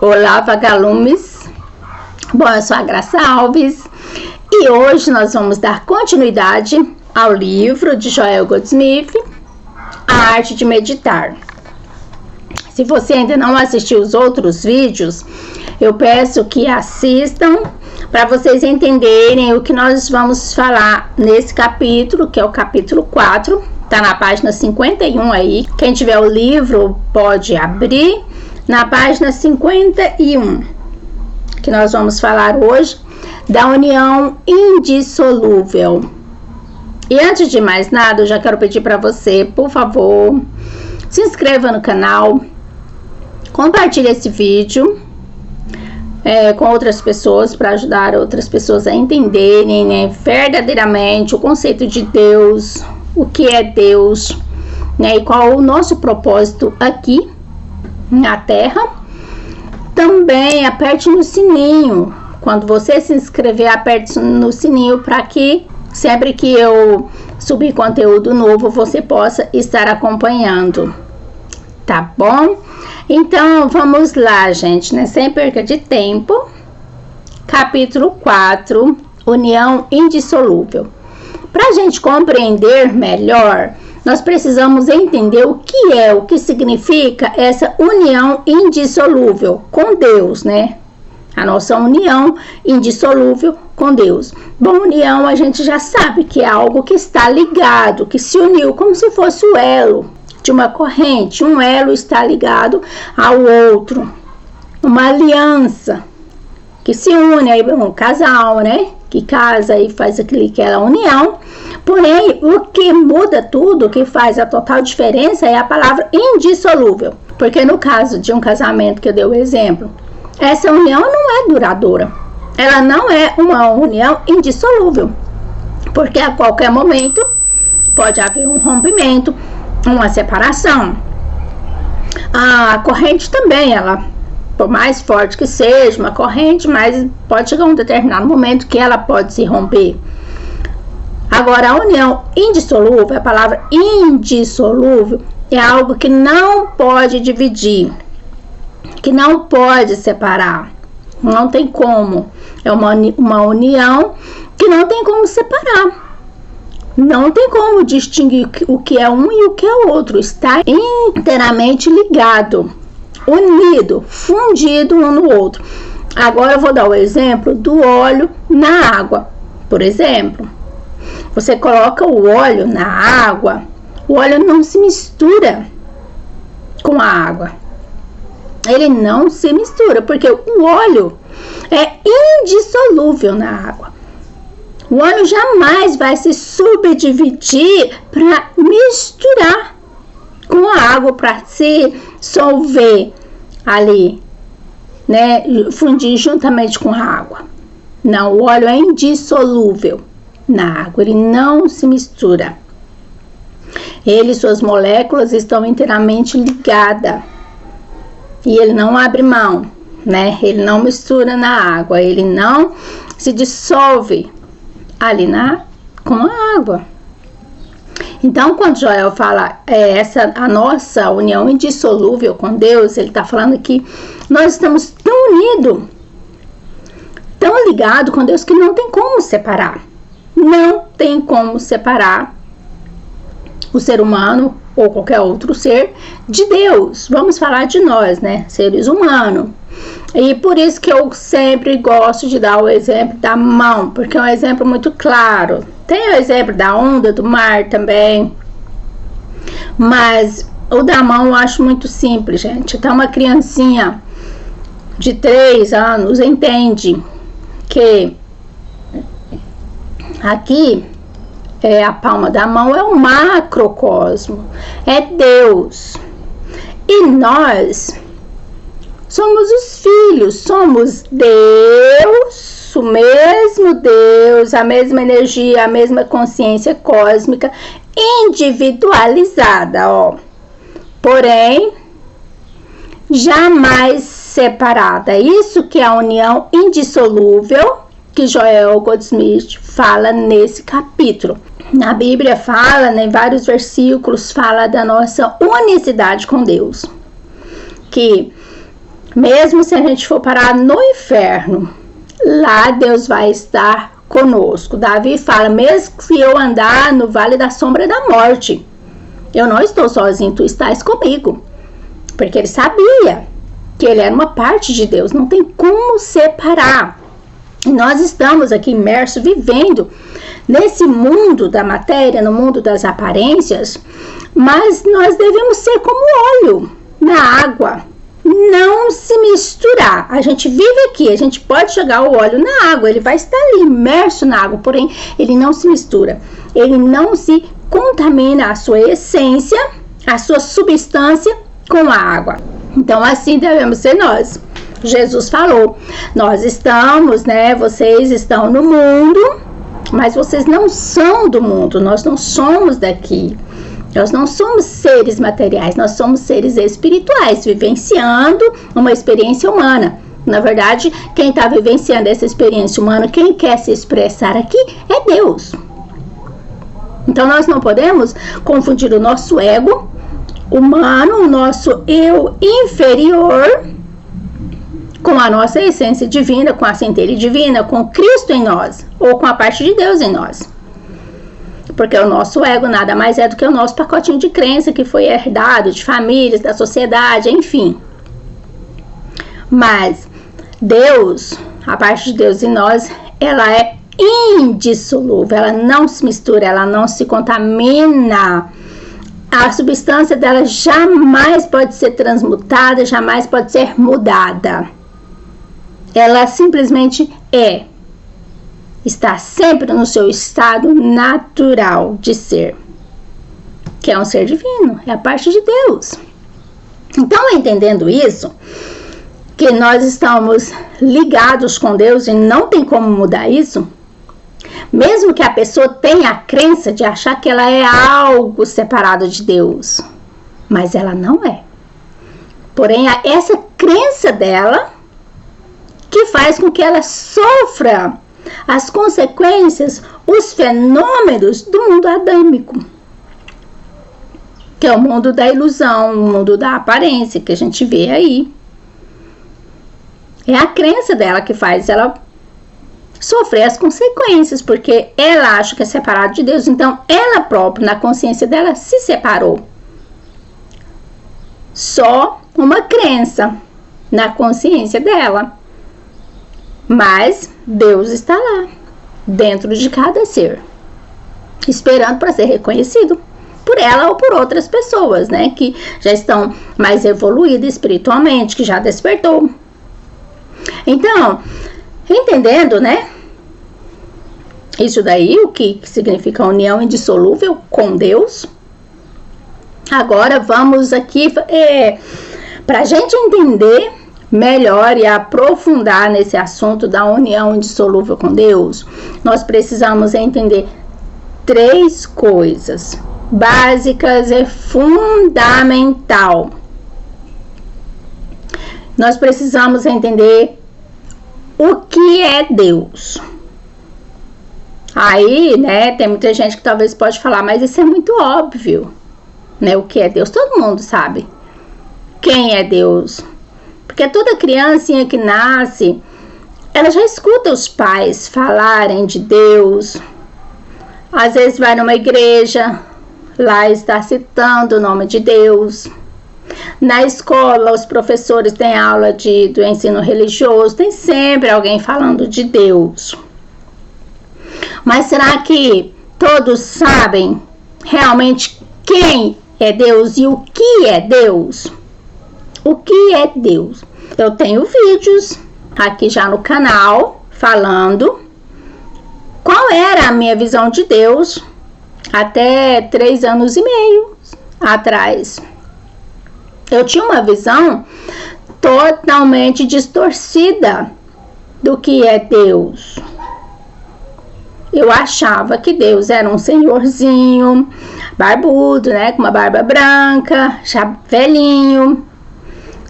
Olá, vagalumes! Bom, eu sou a Graça Alves e hoje nós vamos dar continuidade ao livro de Joel Goldsmith, A Arte de Meditar. Se você ainda não assistiu os outros vídeos, eu peço que assistam para vocês entenderem o que nós vamos falar nesse capítulo, que é o capítulo 4, tá na página 51 aí. Quem tiver o livro pode abrir na página 51, que nós vamos falar hoje da união indissolúvel. E antes de mais nada, eu já quero pedir para você, por favor, se inscreva no canal, compartilhe esse vídeo com outras pessoas, para ajudar outras pessoas a entenderem, né, verdadeiramente o conceito de Deus, o que é Deus, né, e qual o nosso propósito aqui na Terra. Também aperte no sininho. Quando você se inscrever, aperte no sininho para que sempre que eu subir conteúdo novo, você possa estar acompanhando. Tá bom? Então, vamos lá, gente, né? Sem perca de tempo. Capítulo 4, União Indissolúvel. Para a gente compreender melhor, nós precisamos entender o que significa essa união indissolúvel com Deus, né? A nossa união indissolúvel com Deus. Bom, união a gente já sabe que é algo que está ligado, que se uniu, como se fosse o elo de uma corrente. Um elo está ligado ao outro. Uma aliança que se une, aí um casal, né? Que casa e faz aquela união. Porém, o que muda tudo, o que faz a total diferença é a palavra indissolúvel. Porque no caso de um casamento que eu dei o exemplo, essa união não é duradoura. Ela não é uma união indissolúvel. Porque a qualquer momento pode haver um rompimento, uma separação. A corrente também, ela, por mais forte que seja uma corrente, mas pode chegar um determinado momento que ela pode se romper. Agora, a união indissolúvel, a palavra indissolúvel, é algo que não pode dividir, que não pode separar, não tem como. É uma união que não tem como separar, não tem como distinguir o que é um e o que é o outro, está inteiramente ligado, unido, fundido um no outro. Agora eu vou dar o exemplo do óleo na água, por exemplo. Você coloca o óleo na água, o óleo não se mistura com a água. Ele não se mistura, porque o óleo é indissolúvel na água. O óleo jamais vai se subdividir para misturar com a água, para se dissolver ali, né? Fundir juntamente com a água. Não, o óleo é indissolúvel na água, ele não se mistura. Ele e suas moléculas estão inteiramente ligadas. E ele não abre mão, né? Ele não mistura na água, ele não se dissolve ali com a água. Então, quando Joel fala a nossa união indissolúvel com Deus, ele está falando que nós estamos tão unidos, tão ligados com Deus, que não tem como separar. Não tem como separar o ser humano ou qualquer outro ser de Deus. Vamos falar de nós, né? Seres humanos. E por isso que eu sempre gosto de dar o exemplo da mão, porque é um exemplo muito claro. Tem o exemplo da onda, do mar também. Mas o da mão eu acho muito simples, gente. Então uma criancinha de 3 anos entende que aqui a palma da mão é o macrocosmo, é Deus. E nós somos os filhos, somos Deus, o mesmo Deus, a mesma energia, a mesma consciência cósmica individualizada, ó. Porém, jamais separada. Isso que é a união indissolúvel que Joel Goldsmith fala nesse capítulo. Na Bíblia fala, né, em vários versículos, fala da nossa unicidade com Deus. Que Mesmo se a gente for parar no inferno, lá Deus vai estar conosco. Davi fala, mesmo que eu andar no vale da sombra da morte, eu não estou sozinho, tu estás comigo. Porque ele sabia que ele era uma parte de Deus, não tem como separar. E nós estamos aqui imersos, vivendo nesse mundo da matéria, no mundo das aparências, mas nós devemos ser como óleo na água, não se misturar. A gente vive aqui, a gente pode jogar o óleo na água, ele vai estar ali imerso na água, porém ele não se mistura, ele não se contamina a sua essência, a sua substância com a água. Então assim devemos ser nós. Jesus falou, nós estamos, né, vocês estão no mundo, mas vocês não são do mundo, nós não somos daqui. Nós não somos seres materiais, nós somos seres espirituais, vivenciando uma experiência humana. Na verdade, quem está vivenciando essa experiência humana, quem quer se expressar aqui, é Deus. Então, nós não podemos confundir o nosso ego humano, o nosso eu inferior, com a nossa essência divina, com a centelha divina, com Cristo em nós, ou com a parte de Deus em nós. Porque o nosso ego nada mais é do que o nosso pacotinho de crença que foi herdado de famílias, da sociedade, enfim. Mas Deus, a parte de Deus em nós, ela é indissolúvel, ela não se mistura, ela não se contamina. A substância dela jamais pode ser transmutada, jamais pode ser mudada. Ela simplesmente é. Está sempre no seu estado natural de ser, que é um ser divino, é a parte de Deus. Então, entendendo isso, que nós estamos ligados com Deus e não tem como mudar isso, mesmo que a pessoa tenha a crença de achar que ela é algo separado de Deus, mas ela não é. Porém, essa crença dela que faz com que ela sofra as consequências, os fenômenos do mundo adâmico, que é o mundo da ilusão, o mundo da aparência que a gente vê aí. É a crença dela que faz ela sofrer as consequências, porque ela acha que é separada de Deus, então ela própria, na consciência dela, se separou. Só uma crença na consciência dela. Mas Deus está lá, dentro de cada ser, esperando para ser reconhecido por ela ou por outras pessoas, né? Que já estão mais evoluídas espiritualmente, que já despertou. Então, entendendo, né? Isso daí, o que significa união indissolúvel com Deus. Agora vamos aqui, para a gente entender melhor e aprofundar nesse assunto da união indissolúvel com Deus, nós precisamos entender 3 coisas básicas e fundamental. Nós precisamos entender o que é Deus. Aí, né, tem muita gente que talvez pode falar, mas isso é muito óbvio, né? O que é Deus? Todo mundo sabe quem é Deus. Porque toda criancinha que nasce, ela já escuta os pais falarem de Deus. Às vezes vai numa igreja, lá está citando o nome de Deus. Na escola, os professores têm aula do ensino religioso, tem sempre alguém falando de Deus. Mas será que todos sabem realmente quem é Deus e o que é Deus? O que é Deus? Eu tenho vídeos aqui já no canal falando qual era a minha visão de Deus até 3 anos e meio atrás. Eu tinha uma visão totalmente distorcida do que é Deus. Eu achava que Deus era um senhorzinho barbudo, né, com uma barba branca, já velhinho,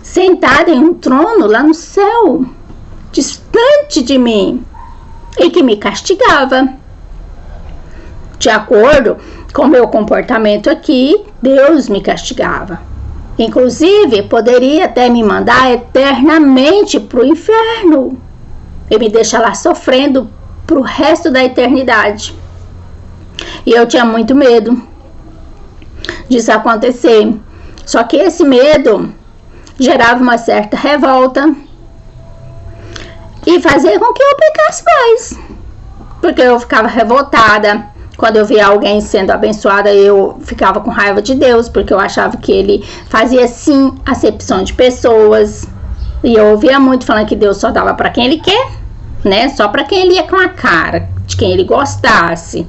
sentado em um trono lá no céu, distante de mim, e que me castigava. De acordo com o meu comportamento aqui, Deus me castigava. Inclusive, poderia até me mandar eternamente para o inferno e me deixar lá sofrendo para o resto da eternidade. E eu tinha muito medo disso acontecer. Só que esse medo gerava uma certa revolta e fazia com que eu pecasse mais. Porque eu ficava revoltada. Quando eu via alguém sendo abençoada, eu ficava com raiva de Deus, porque eu achava que ele fazia, sim, acepção de pessoas. E eu ouvia muito falando que Deus só dava para quem ele quer, né? Só para quem ele ia com a cara, de quem ele gostasse.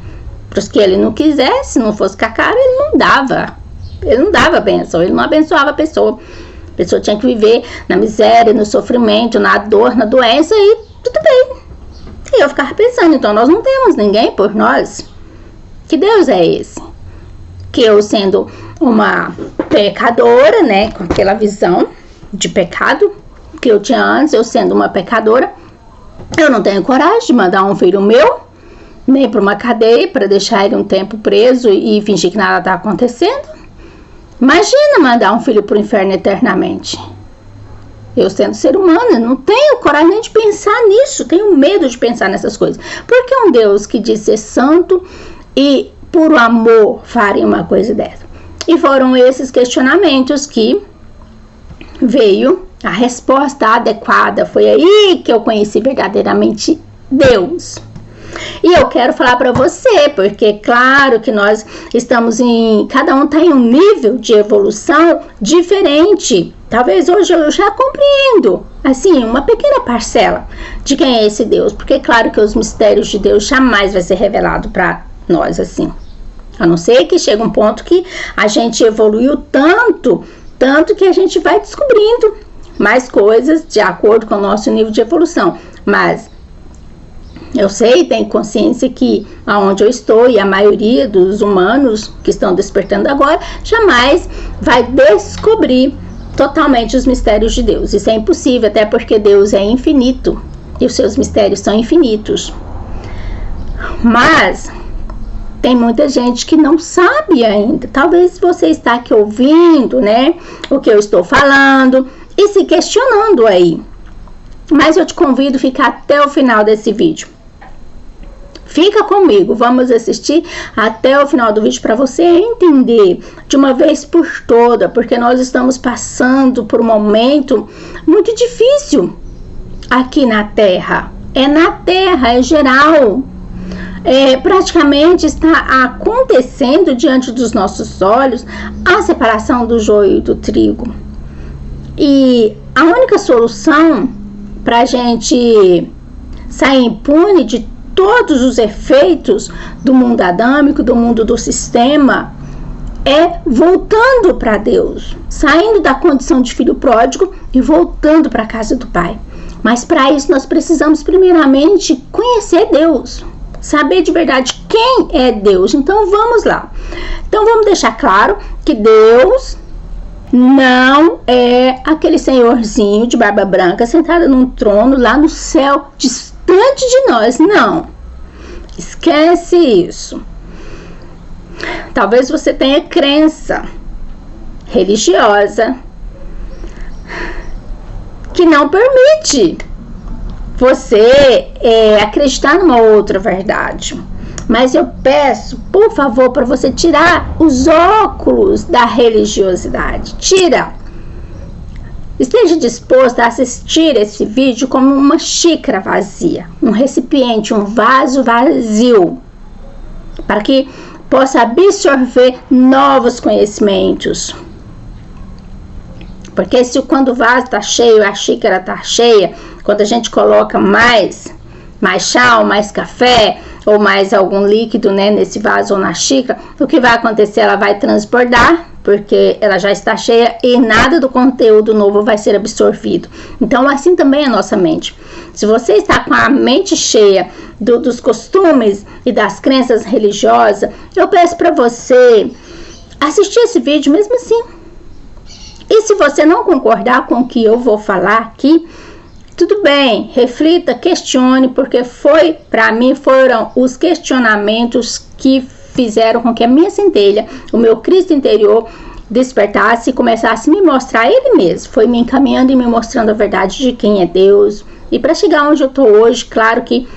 Para os que ele não quisesse, se não fosse com a cara, ele não dava. Ele não dava bênção, ele não abençoava a pessoa. A pessoa tinha que viver na miséria, no sofrimento, na dor, na doença e tudo bem. E eu ficava pensando, então nós não temos ninguém por nós. Que Deus é esse? Que eu, sendo uma pecadora, né, com aquela visão de pecado que eu tinha antes, eu sendo uma pecadora, eu não tenho coragem de mandar um filho meu nem para uma cadeia para deixar ele um tempo preso e fingir que nada está acontecendo. Imagina mandar um filho para o inferno eternamente. Eu, sendo ser humano, não tenho coragem nem de pensar nisso, tenho medo de pensar nessas coisas. Porque um Deus que diz ser santo e por amor faria uma coisa dessa. E foram esses questionamentos que veio a resposta adequada. Foi aí que eu conheci verdadeiramente Deus. E eu quero falar para você, porque claro que nós estamos cada um está em um nível de evolução diferente. Talvez hoje eu já compreendo, assim, uma pequena parcela de quem é esse Deus. Porque claro que os mistérios de Deus jamais vai ser revelado para nós, assim. A não ser que chega um ponto que a gente evoluiu tanto que a gente vai descobrindo mais coisas de acordo com o nosso nível de evolução. Mas eu sei, tenho consciência que aonde eu estou e a maioria dos humanos que estão despertando agora jamais vai descobrir totalmente os mistérios de Deus. Isso é impossível, até porque Deus é infinito e os seus mistérios são infinitos. Mas tem muita gente que não sabe ainda. Talvez você está aqui ouvindo, né, o que eu estou falando e se questionando aí. Mas eu te convido a ficar até o final desse vídeo. Fica comigo, vamos assistir até o final do vídeo para você entender de uma vez por toda, porque nós estamos passando por um momento muito difícil aqui na Terra. É na Terra, é geral. Praticamente está acontecendo diante dos nossos olhos a separação do joio e do trigo. E a única solução para a gente sair impune de todos os efeitos do mundo adâmico, do mundo do sistema, é voltando para Deus, saindo da condição de filho pródigo e voltando para a casa do Pai. Mas para isso nós precisamos primeiramente conhecer Deus, saber de verdade quem é Deus. Então vamos lá. Então vamos deixar claro que Deus não é aquele senhorzinho de barba branca sentado num trono lá no céu distante de nós. Não. Esquece isso. Talvez você tenha crença religiosa que não permite você acreditar numa outra verdade. Mas eu peço, por favor, para você tirar os óculos da religiosidade. Tira. Esteja disposto a assistir esse vídeo como uma xícara vazia, um recipiente, um vaso vazio, para que possa absorver novos conhecimentos. Porque se quando o vaso está cheio, a xícara está cheia, quando a gente coloca mais chá, mais café ou mais algum líquido, né, nesse vaso ou na xícara, o que vai acontecer? Ela vai transbordar, porque ela já está cheia e nada do conteúdo novo vai ser absorvido. Então, assim também é a nossa mente. Se você está com a mente cheia dos costumes e das crenças religiosas, eu peço para você assistir esse vídeo mesmo assim. E se você não concordar com o que eu vou falar aqui, tudo bem, reflita, questione, porque para mim foram os questionamentos que fizeram com que a minha centelha, o meu Cristo interior, despertasse e começasse a me mostrar Ele mesmo. Foi me encaminhando e me mostrando a verdade de quem é Deus. E para chegar onde eu estou hoje, claro que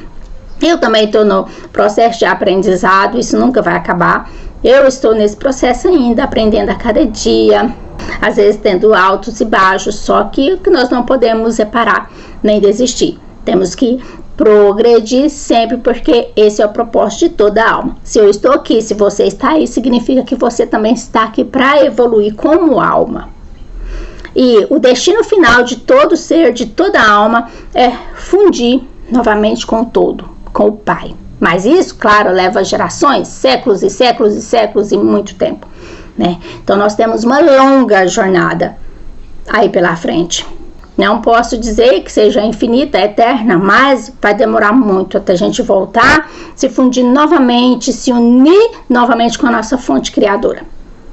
eu também estou no processo de aprendizado, isso nunca vai acabar. Eu estou nesse processo ainda, aprendendo a cada dia, às vezes tendo altos e baixos, só que o que nós não podemos é parar nem desistir. Temos que progredir sempre, porque esse é o propósito de toda a alma. Se eu estou aqui, se você está aí, significa que você também está aqui para evoluir como alma. E o destino final de todo ser, de toda alma, é fundir novamente com o todo, com o Pai. Mas isso, claro, leva gerações, séculos e séculos e séculos e muito tempo, né? Então nós temos uma longa jornada aí pela frente. Não posso dizer que seja infinita, eterna, mas vai demorar muito até a gente voltar, se fundir novamente, se unir novamente com a nossa fonte criadora.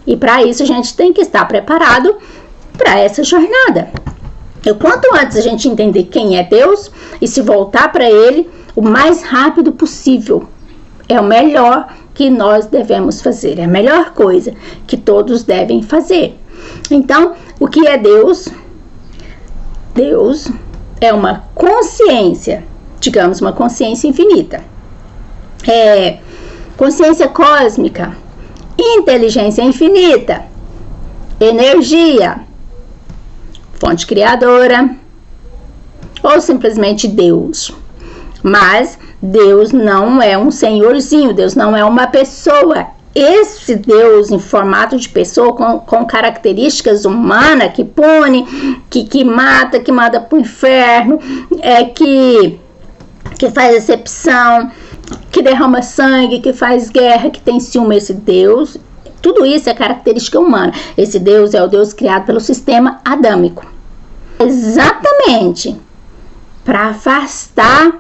E para isso a gente tem que estar preparado para essa jornada. E quanto antes a gente entender quem é Deus e se voltar para Ele, o mais rápido possível, é o melhor que nós devemos fazer, é a melhor coisa que todos devem fazer. Então, o que é Deus? Deus é uma consciência, digamos, uma consciência infinita, consciência cósmica, inteligência infinita, energia, fonte criadora, ou simplesmente Deus. Mas Deus não é um senhorzinho, Deus não é uma pessoa. Esse Deus em formato de pessoa, com características humanas, que pune, que mata para o inferno, que faz excepção, que derrama sangue, que faz guerra, que tem ciúme, esse Deus, tudo isso é característica humana. Esse Deus é o Deus criado pelo sistema adâmico. Exatamente para afastar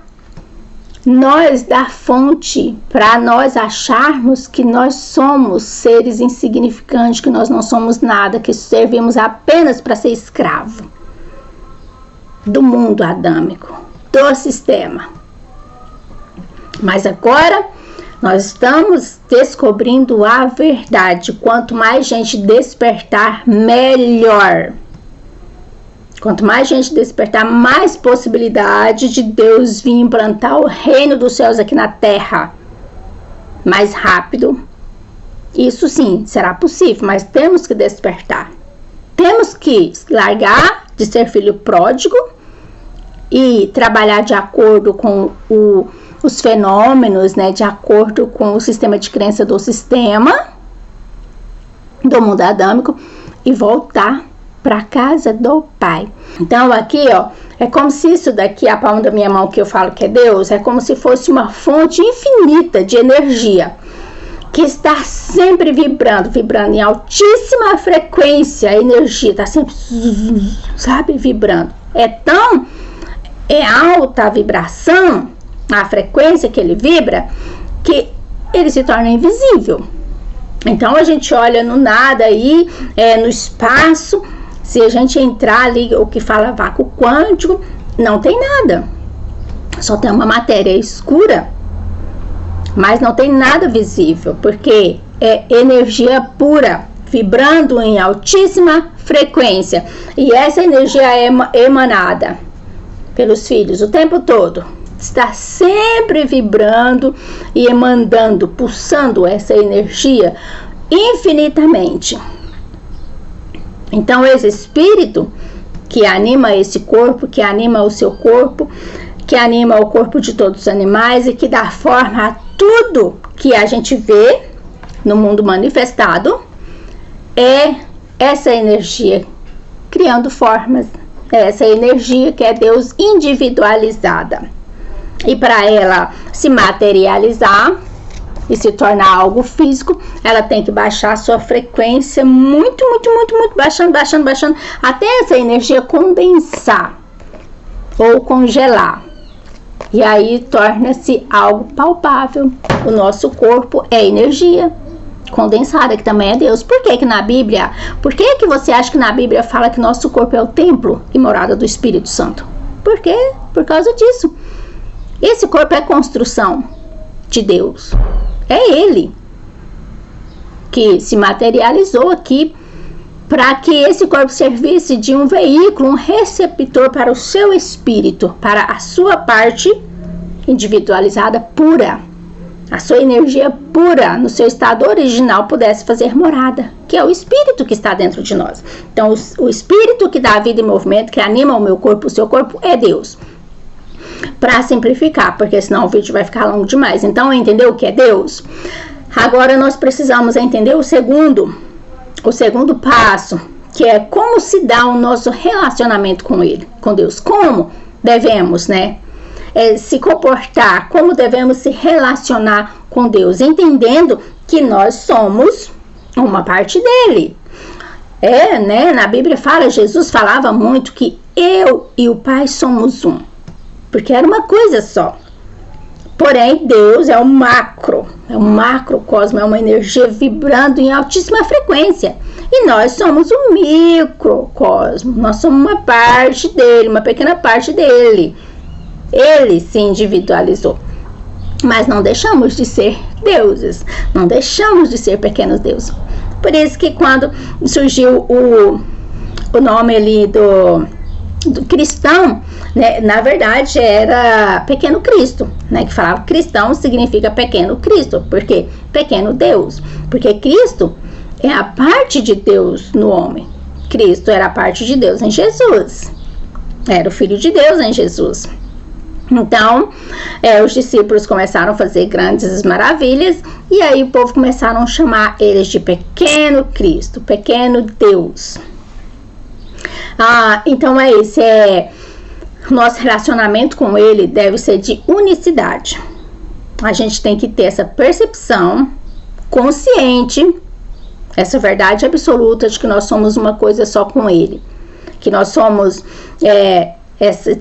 nós da fonte, para nós acharmos que nós somos seres insignificantes, que nós não somos nada, que servimos apenas para ser escravo do mundo adâmico, do sistema. Mas agora nós estamos descobrindo a verdade. Quanto mais gente despertar, melhor. Quanto mais gente despertar, mais possibilidade de Deus vir implantar o reino dos céus aqui na terra. Mais rápido. Isso sim, será possível, mas temos que despertar. Temos que largar de ser filho pródigo e trabalhar de acordo com os fenômenos, né? De acordo com o sistema de crença do mundo adâmico e voltar para casa do Pai. Então aqui, ó, é como se isso daqui, a palma da minha mão que eu falo que é Deus, é como se fosse uma fonte infinita de energia que está sempre vibrando em altíssima frequência. A energia está sempre, sabe, vibrando. É alta a vibração, a frequência que ele vibra, que ele se torna invisível. Então a gente olha no nada aí, no espaço. Se a gente entrar ali, o que fala vácuo quântico, não tem nada. Só tem uma matéria escura, mas não tem nada visível, porque é energia pura, vibrando em altíssima frequência. E essa energia é emanada pelos filhos o tempo todo. Está sempre vibrando e emanando, pulsando essa energia infinitamente. Então esse espírito que anima esse corpo, que anima o seu corpo, que anima o corpo de todos os animais e que dá forma a tudo que a gente vê no mundo manifestado, é essa energia criando formas, é essa energia que é Deus individualizada. E para ela se materializar e se tornar algo físico, ela tem que baixar a sua frequência muito, baixando, até essa energia condensar ou congelar. E aí torna-se algo palpável. O nosso corpo é energia condensada, que também é Deus. Por que na Bíblia? Por que você acha que na Bíblia fala que nosso corpo é o templo e morada do Espírito Santo? Por quê? Por causa disso. Esse corpo é construção de Deus. É Ele que se materializou aqui para que esse corpo servisse de um veículo, um receptor para o seu espírito, para a sua parte individualizada pura, a sua energia pura, no seu estado original, pudesse fazer morada, que é o espírito que está dentro de nós. Então, o espírito que dá vida e movimento, que anima o meu corpo, o seu corpo, é Deus. Para simplificar, porque senão o vídeo vai ficar longo demais. Então, entendeu o que é Deus? Agora, nós precisamos entender o segundo passo, que é como se dá o nosso relacionamento com Ele, com Deus. Como devemos, se comportar, como devemos se relacionar com Deus, entendendo que nós somos uma parte dele. Na Bíblia Jesus falava muito que eu e o Pai somos um, porque era uma coisa só. Porém, Deus é um macrocosmo, é uma energia vibrando em altíssima frequência. E nós somos um microcosmo, nós somos uma parte dele, uma pequena parte dele. Ele se individualizou. Mas não deixamos de ser deuses, não deixamos de ser pequenos deuses. Por isso que quando surgiu o nome ali do cristão, na verdade era pequeno Cristo, que falava cristão significa pequeno Cristo, porque pequeno Deus, porque Cristo é a parte de Deus no homem. Cristo era a parte de Deus em Jesus, era o Filho de Deus em Jesus. Então, os discípulos começaram a fazer grandes maravilhas, e aí o povo começaram a chamar eles de pequeno Cristo, pequeno Deus. Então nosso relacionamento com Ele deve ser de unicidade. A gente tem que ter essa percepção consciente, essa verdade absoluta de que nós somos uma coisa só com Ele, que nós somos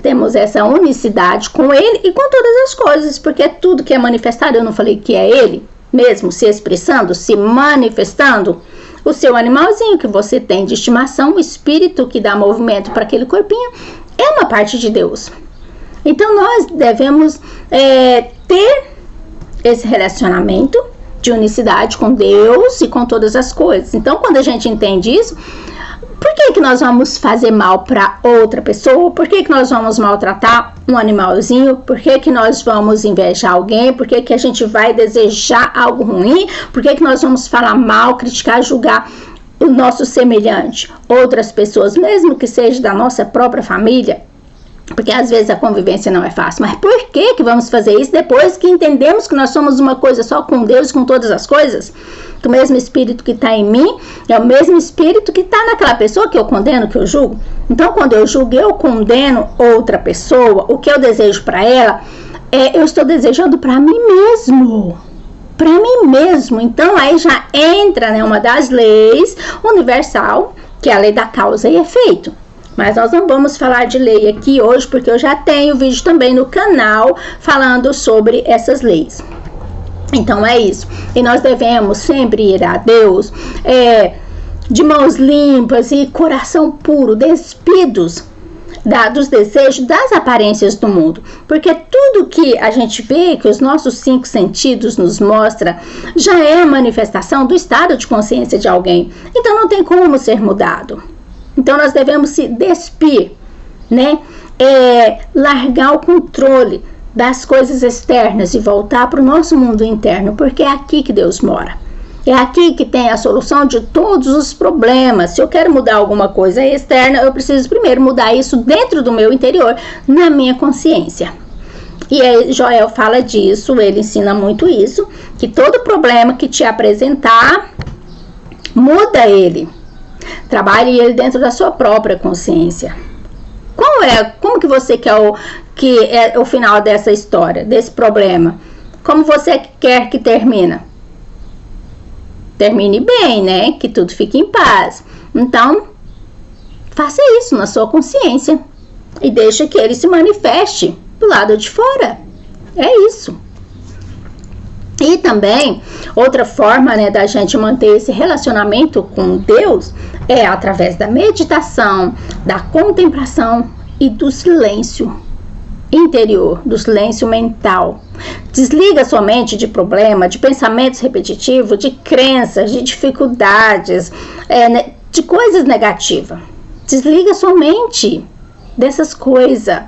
temos essa unicidade com Ele e com todas as coisas, porque tudo que é manifestado, eu não falei que é Ele mesmo se expressando, se manifestando. O seu animalzinho que você tem de estimação, o espírito que dá movimento para aquele corpinho, é uma parte de Deus. Então nós devemos ter esse relacionamento de unicidade com Deus e com todas as coisas. Então, quando a gente entende isso, por que nós vamos fazer mal para outra pessoa? Por que nós vamos maltratar um animalzinho? Por que nós vamos invejar alguém? Por que a gente vai desejar algo ruim? Por que nós vamos falar mal, criticar, julgar o nosso semelhante? Outras pessoas, mesmo que seja da nossa própria família, porque às vezes a convivência não é fácil. Mas por que vamos fazer isso depois que entendemos que nós somos uma coisa só com Deus, com todas as coisas? Que o mesmo espírito que está em mim é o mesmo espírito que está naquela pessoa que eu condeno, que eu julgo. Então, quando eu julgo, eu condeno outra pessoa, o que eu desejo para ela, eu estou desejando para mim mesmo. Para mim mesmo. Então, aí já entra uma das leis universal, que é a lei da causa e efeito. Mas nós não vamos falar de lei aqui hoje, porque eu já tenho vídeo também no canal falando sobre essas leis. Então é isso. E nós devemos sempre ir a Deus de mãos limpas e coração puro, despidos dos desejos, das aparências do mundo. Porque tudo que a gente vê, que os nossos 5 sentidos nos mostram, já é a manifestação do estado de consciência de alguém. Então não tem como ser mudado. Então nós devemos se despir, largar o controle das coisas externas e voltar para o nosso mundo interno, porque é aqui que Deus mora. É aqui que tem a solução de todos os problemas. Se eu quero mudar alguma coisa externa, eu preciso primeiro mudar isso dentro do meu interior, na minha consciência. E aí Joel fala disso, ele ensina muito isso, que todo problema que te apresentar, muda ele. Trabalhe ele dentro da sua própria consciência. Como que você quer o final dessa história, desse problema? Como você quer que termine? Termine bem, que tudo fique em paz. Então, faça isso na sua consciência e deixe que ele se manifeste do lado de fora. É isso. E também, outra forma da gente manter esse relacionamento com Deus é através da meditação, da contemplação e do silêncio interior, do silêncio mental. Desliga sua mente de problema, de pensamentos repetitivos, de crenças, de dificuldades. de coisas negativas. Desliga sua mente dessas coisas.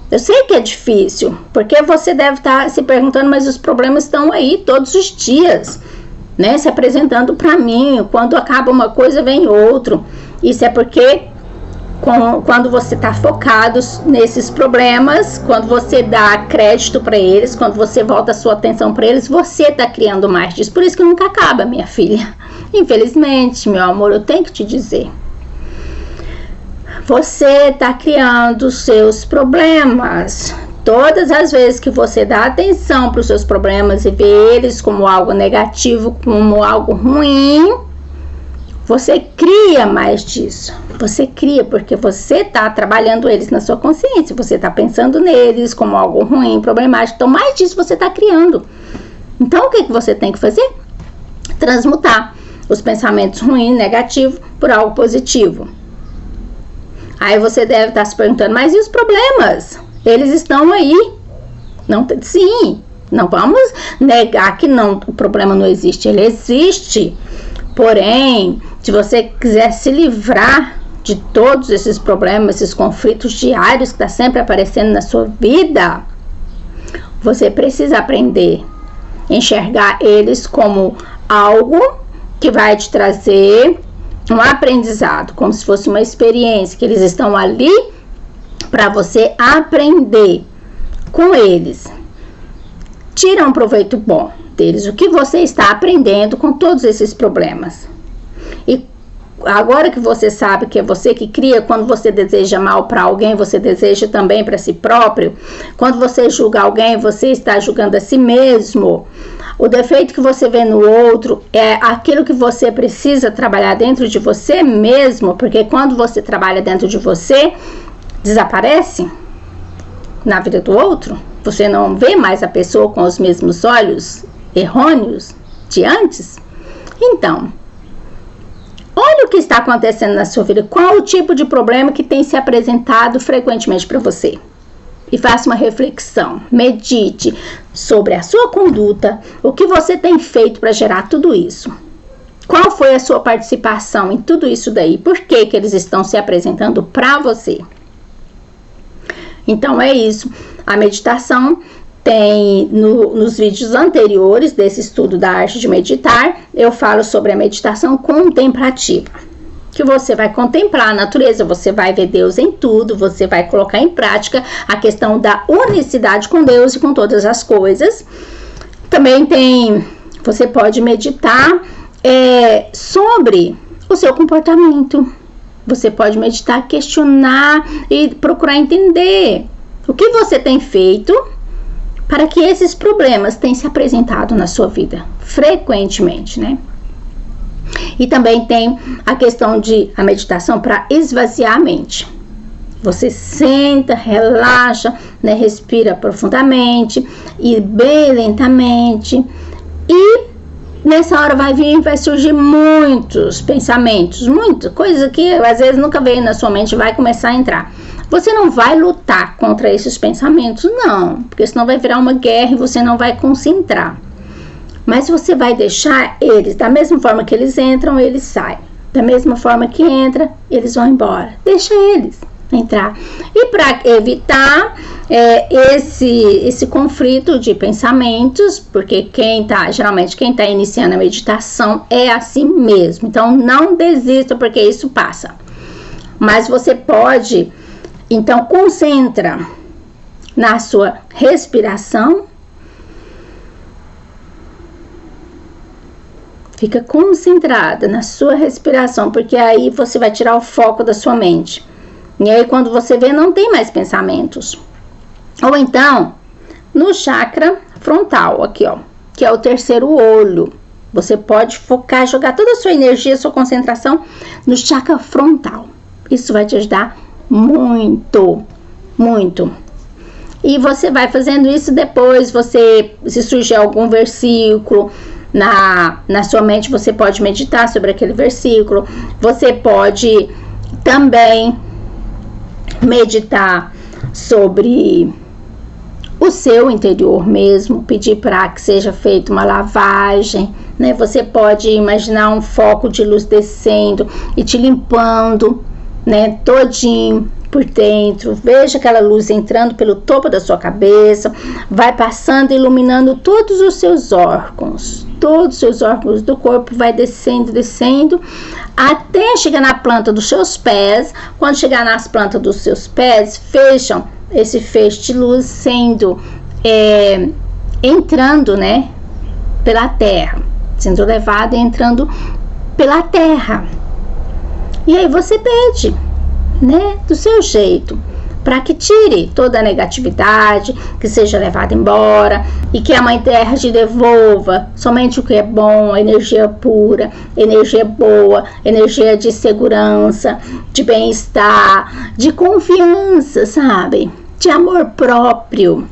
Eu sei que é difícil, porque você deve estar se perguntando, mas os problemas estão aí todos os dias, né? Se apresentando para mim. Quando acaba uma coisa, vem outro. Isso é porque quando você está focado nesses problemas, quando você dá crédito para eles, quando você volta a sua atenção para eles, você está criando mais disso. Por isso que nunca acaba, minha filha. Infelizmente, meu amor, eu tenho que te dizer. Você está criando os seus problemas. Todas as vezes que você dá atenção para os seus problemas e vê eles como algo negativo, como algo ruim, você cria mais disso. Você cria porque você está trabalhando eles na sua consciência. Você está pensando neles como algo ruim, problemático. Então, mais disso você está criando. Então, o que você tem que fazer? Transmutar os pensamentos ruins, negativos, por algo positivo. Aí você deve estar se perguntando, mas e os problemas? Eles estão aí. Não, sim, não vamos negar que não, o problema não existe. Ele existe. Porém, se você quiser se livrar de todos esses problemas, esses conflitos diários que estão sempre aparecendo na sua vida, você precisa aprender a enxergar eles como algo que vai te trazer um aprendizado, como se fosse uma experiência, que eles estão ali para você aprender com eles. Tira um proveito bom deles, o que você está aprendendo com todos esses problemas. E agora que você sabe que é você que cria, quando você deseja mal para alguém, você deseja também para si próprio. Quando você julga alguém, você está julgando a si mesmo. O defeito que você vê no outro é aquilo que você precisa trabalhar dentro de você mesmo, porque quando você trabalha dentro de você, desaparece na vida do outro. Você não vê mais a pessoa com os mesmos olhos errôneos de antes. Então, olha o que está acontecendo na sua vida. Qual o tipo de problema que tem se apresentado frequentemente para você? E faça uma reflexão, medite sobre a sua conduta, o que você tem feito para gerar tudo isso. Qual foi a sua participação em tudo isso daí? Por que que eles estão se apresentando para você? Então é isso. A meditação tem nos vídeos anteriores desse estudo da arte de meditar, eu falo sobre a meditação contemplativa. Que você vai contemplar a natureza, você vai ver Deus em tudo, você vai colocar em prática a questão da unicidade com Deus e com todas as coisas. Também você pode meditar sobre o seu comportamento. Você pode meditar, questionar e procurar entender o que você tem feito para que esses problemas tenham se apresentado na sua vida frequentemente, né? E também tem a questão de a meditação para esvaziar a mente. Você senta, relaxa, né, respira profundamente e bem lentamente. E nessa hora vai surgir muitos pensamentos, muitas coisas que às vezes nunca veio na sua mente, vai começar a entrar. Você não vai lutar contra esses pensamentos, não, porque senão vai virar uma guerra e você não vai concentrar. Mas você vai deixar eles, da mesma forma que eles entram, eles saem. Da mesma forma que entra, eles vão embora. Deixa eles entrar. E para evitar esse conflito de pensamentos, porque geralmente quem está iniciando a meditação é assim mesmo. Então não desista, porque isso passa. Mas você pode, então concentra na sua respiração. Fica concentrada na sua respiração, porque aí você vai tirar o foco da sua mente. E aí quando você vê, não tem mais pensamentos. Ou então, no chakra frontal, aqui ó, que é o terceiro olho. Você pode focar, jogar toda a sua energia, sua concentração no chakra frontal. Isso vai te ajudar muito, muito. E você vai fazendo isso depois, se surgir algum versículo na sua mente, você pode meditar sobre aquele versículo. Você pode também meditar sobre o seu interior mesmo, pedir para que seja feita uma lavagem, né? Você pode imaginar um foco de luz descendo e te limpando, né, todinho por dentro. Veja aquela luz entrando pelo topo da sua cabeça, vai passando, iluminando todos os seus órgãos do corpo, vai descendo, até chegar na planta dos seus pés. Quando chegar nas plantas dos seus pés, vejam esse feixe de luz sendo entrando, né, pela terra, sendo levado e entrando pela terra. E aí você pede, né, do seu jeito, para que tire toda a negatividade, que seja levada embora e que a Mãe Terra te devolva somente o que é bom, energia pura, energia boa, energia de segurança, de bem-estar, de confiança, sabe? De amor próprio.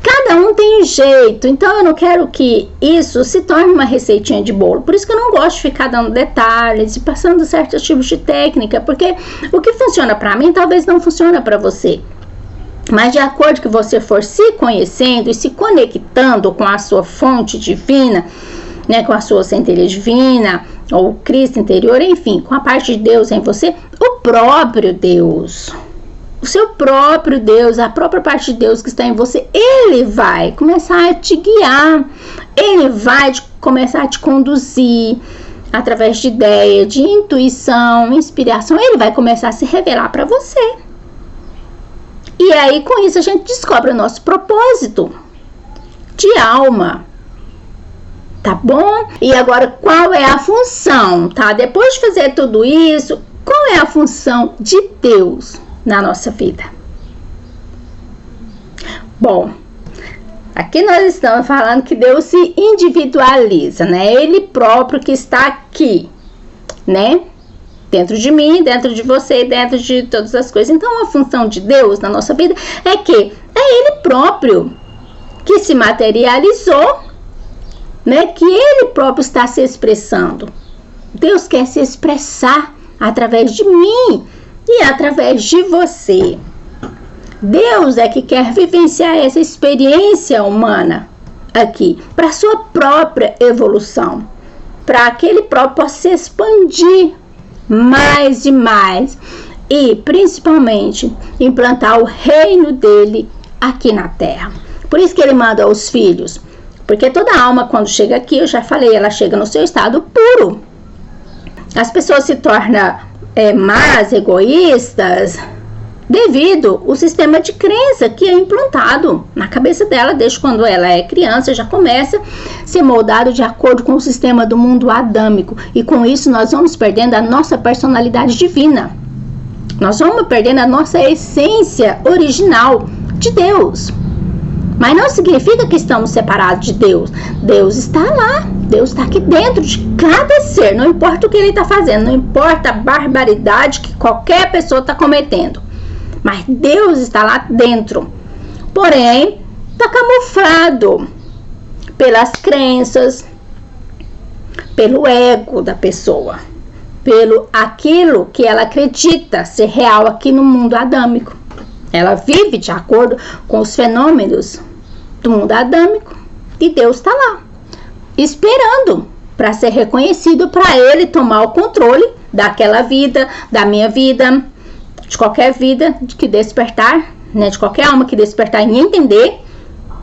Cada um tem um jeito, então eu não quero que isso se torne uma receitinha de bolo. Por isso que eu não gosto de ficar dando detalhes e passando certos tipos de técnica, porque o que funciona para mim talvez não funcione para você. Mas de acordo que você for se conhecendo e se conectando com a sua fonte divina, né, com a sua centelha divina, ou o Cristo interior, enfim, com a parte de Deus em você, o próprio Deus, o seu próprio Deus, a própria parte de Deus que está em você, ele vai começar a te guiar, ele vai começar a te conduzir através de ideia, de intuição, inspiração, ele vai começar a se revelar para você. E aí, com isso, a gente descobre o nosso propósito de alma. Tá bom? E agora, qual é a função, tá? Depois de fazer tudo isso, qual é a função de Deus na nossa vida? Bom, aqui nós estamos falando que Deus se individualiza, né? Ele próprio que está aqui, né? Dentro de mim, dentro de você, dentro de todas as coisas. Então, a função de Deus na nossa vida é que é Ele próprio que se materializou, né? Que Ele próprio está se expressando. Deus quer se expressar através de mim e através de você. Deus é que quer vivenciar essa experiência humana aqui, para sua própria evolução, para que Ele próprio possa se expandir mais e mais e principalmente implantar o reino dele aqui na terra. Por isso que Ele manda os filhos, porque toda alma quando chega aqui, eu já falei, ela chega no seu estado puro. As pessoas se tornam más, egoístas, devido ao sistema de crença que é implantado na cabeça dela desde quando ela é criança, já começa a ser moldado de acordo com o sistema do mundo adâmico, e com isso nós vamos perdendo a nossa personalidade divina, nós vamos perdendo a nossa essência original de Deus. Mas não significa que estamos separados de Deus. Deus está lá, Deus está aqui dentro de cada ser, não importa o que ele está fazendo, não importa a barbaridade que qualquer pessoa está cometendo, mas Deus está lá dentro. Porém, está camuflado pelas crenças, pelo ego da pessoa, pelo aquilo que ela acredita ser real aqui no mundo adâmico. Ela vive de acordo com os fenômenos do mundo adâmico e Deus está lá, esperando para ser reconhecido, para Ele tomar o controle daquela vida, da minha vida, de qualquer vida que despertar, né, de qualquer alma que despertar e entender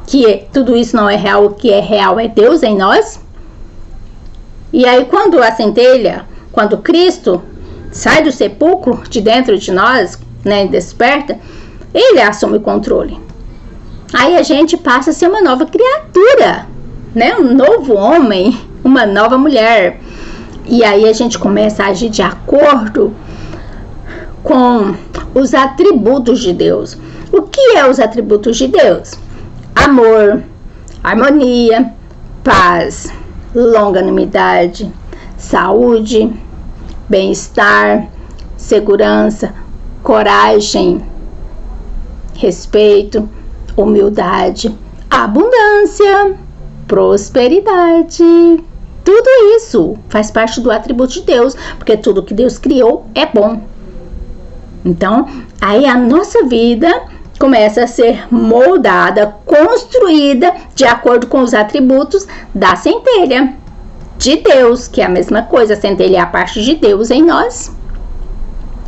que tudo isso não é real, o que é real é Deus em nós. E aí quando a centelha, quando Cristo sai do sepulcro de dentro de nós, né, e desperta, Ele assume o controle. Aí a gente passa a ser uma nova criatura, né, um novo homem, uma nova mulher. E aí a gente começa a agir de acordo com os atributos de Deus. O que é os atributos de Deus? Amor, harmonia, paz, longanimidade, saúde, bem-estar, segurança, coragem, respeito, humildade, abundância, prosperidade. Tudo isso faz parte do atributo de Deus, porque tudo que Deus criou é bom. Então, aí a nossa vida, começa a ser moldada, construída de acordo com os atributos da centelha de Deus, que é a mesma coisa. A centelha é a parte de Deus em nós.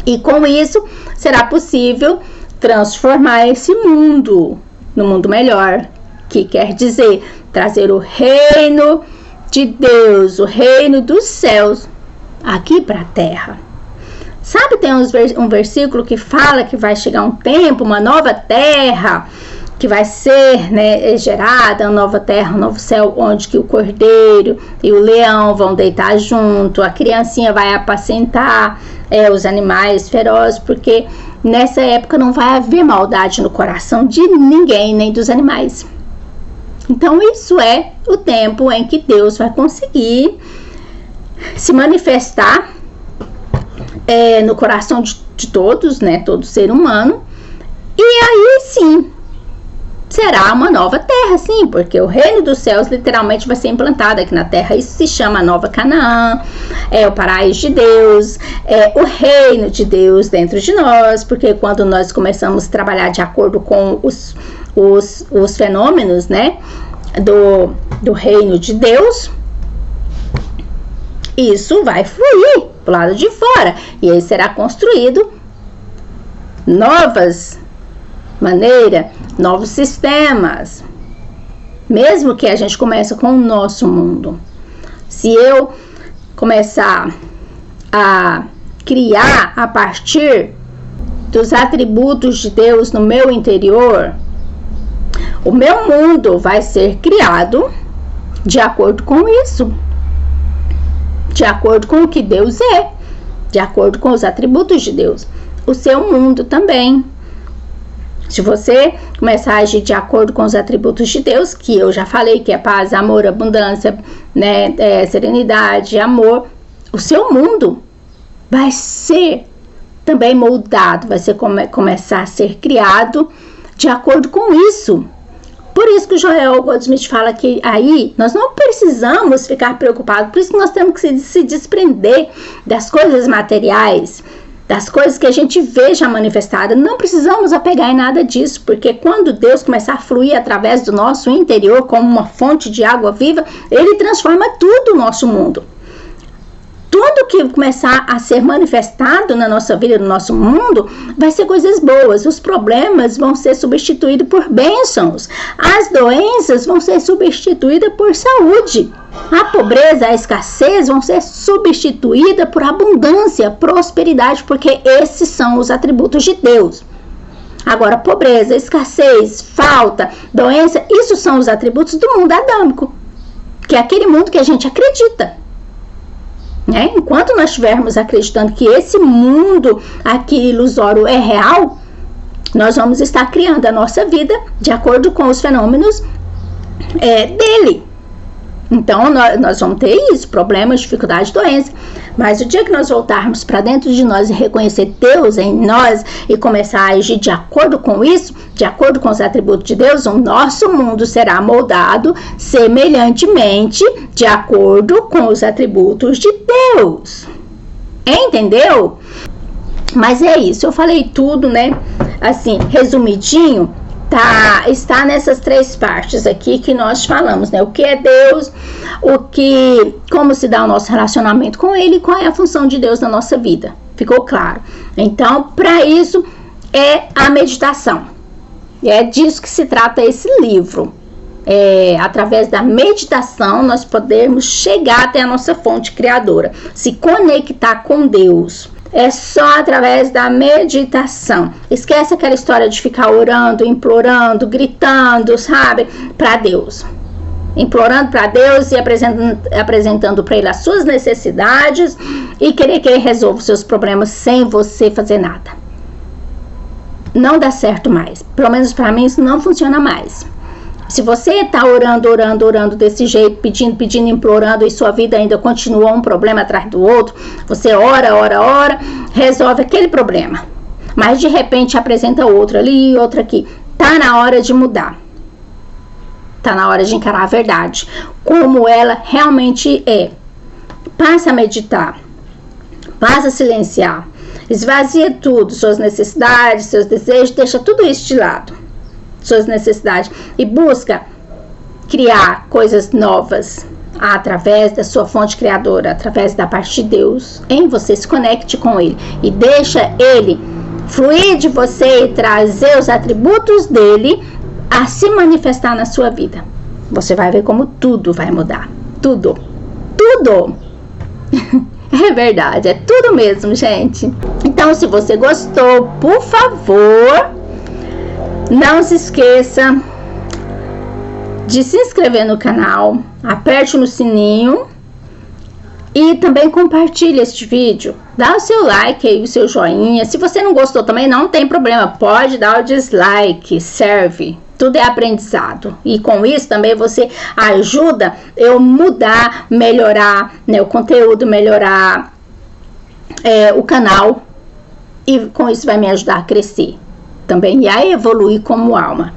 E com isso será possível transformar esse mundo no mundo melhor, que quer dizer trazer o reino de Deus, o reino dos céus, aqui para a terra. Sabe, tem um versículo que fala que vai chegar um tempo, uma nova terra, que vai ser, né, gerada, uma nova terra, um novo céu, onde que o cordeiro e o leão vão deitar junto, a criancinha vai apacentar os animais ferozes, porque nessa época não vai haver maldade no coração de ninguém, nem dos animais. Então isso é o tempo em que Deus vai conseguir se manifestar no coração de todos, né, todo ser humano, e aí sim será uma nova terra, sim, porque o reino dos céus literalmente vai ser implantado aqui na terra. Isso se chama Nova Canaã, é o paraíso de Deus, é o reino de Deus dentro de nós, porque quando nós começamos a trabalhar de acordo com os fenômenos, né, do reino de Deus, isso vai fluir pro lado de fora, e aí será construído novas maneiras, novos sistemas, mesmo que a gente comece com o nosso mundo. Se eu começar a criar a partir dos atributos de Deus no meu interior, o meu mundo vai ser criado de acordo com isso, de acordo com o que Deus é, de acordo com os atributos de Deus. O seu mundo também. Se você começar a agir de acordo com os atributos de Deus, que eu já falei que é paz, amor, abundância, né, serenidade, amor, o seu mundo vai ser também moldado, vai ser começar a ser criado de acordo com isso. Por isso que o Joel Goldsmith fala que aí nós não precisamos ficar preocupados, por isso que nós temos que se desprender das coisas materiais, das coisas que a gente vê já manifestada. Não precisamos apegar em nada disso, porque quando Deus começar a fluir através do nosso interior como uma fonte de água viva, Ele transforma tudo o nosso mundo. Tudo que começar a ser manifestado na nossa vida, no nosso mundo, vai ser coisas boas. Os problemas vão ser substituídos por bênçãos. As doenças vão ser substituídas por saúde. A pobreza, a escassez vão ser substituídas por abundância, prosperidade, porque esses são os atributos de Deus. Agora, pobreza, escassez, falta, doença, isso são os atributos do mundo adâmico, que é aquele mundo que a gente acredita. Enquanto nós estivermos acreditando que esse mundo aqui ilusório é real, nós vamos estar criando a nossa vida de acordo com os fenômenos dele. Então nós vamos ter isso, problemas, dificuldades, doença. Mas o dia que nós voltarmos para dentro de nós e reconhecer Deus em nós e começar a agir de acordo com isso, de acordo com os atributos de Deus, o nosso mundo será moldado semelhantemente de acordo com os atributos de Deus. Entendeu? Mas é isso, eu falei tudo, né? Assim, resumidinho. Está nessas três partes aqui que nós falamos, né? O que é Deus, como se dá o nosso relacionamento com Ele, qual é a função de Deus na nossa vida. Ficou claro? Então, para isso é a meditação. E é disso que se trata esse livro. Através da meditação nós podemos chegar até a nossa fonte criadora, se conectar com Deus. É só através da meditação. Esquece aquela história de ficar orando, implorando, gritando, sabe? Para Deus. Implorando para Deus e apresentando para Ele as suas necessidades e querer que Ele resolva os seus problemas sem você fazer nada. Não dá certo mais. Pelo menos para mim isso não funciona mais. Se você está orando desse jeito, pedindo, implorando, e sua vida ainda continua um problema atrás do outro, você ora, resolve aquele problema. Mas de repente apresenta outro ali e outro aqui. Tá na hora de mudar. Tá na hora de encarar a verdade, como ela realmente é. Passa a meditar. Passa a silenciar. Esvazia tudo, suas necessidades, seus desejos, deixa tudo isso de lado, suas necessidades, e busca criar coisas novas através da sua fonte criadora, através da parte de Deus em você. Se conecte com Ele e deixa Ele fluir de você e trazer os atributos dele a se manifestar na sua vida. Você vai ver como tudo vai mudar. Tudo. É verdade, é tudo mesmo, gente. Então, se você gostou, por favor, não se esqueça de se inscrever no canal, aperte no sininho e também compartilhe este vídeo. Dá o seu like aí, o seu joinha. Se você não gostou também, não tem problema, pode dar o dislike, serve. Tudo é aprendizado. E com isso também você ajuda eu mudar, melhorar, né, o conteúdo, melhorar o canal. E com isso vai me ajudar a crescer também e a evoluir como alma.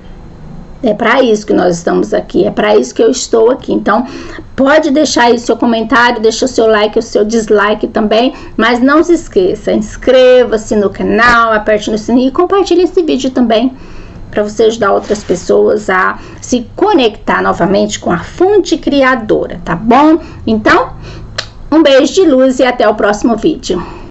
É para isso que nós estamos aqui, é para isso que eu estou aqui. Então, pode deixar aí seu comentário, deixa o seu like, o seu dislike também, mas não se esqueça, inscreva-se no canal, aperte no sininho e compartilhe esse vídeo também, para você ajudar outras pessoas a se conectar novamente com a fonte criadora, tá bom? Então, um beijo de luz e até o próximo vídeo.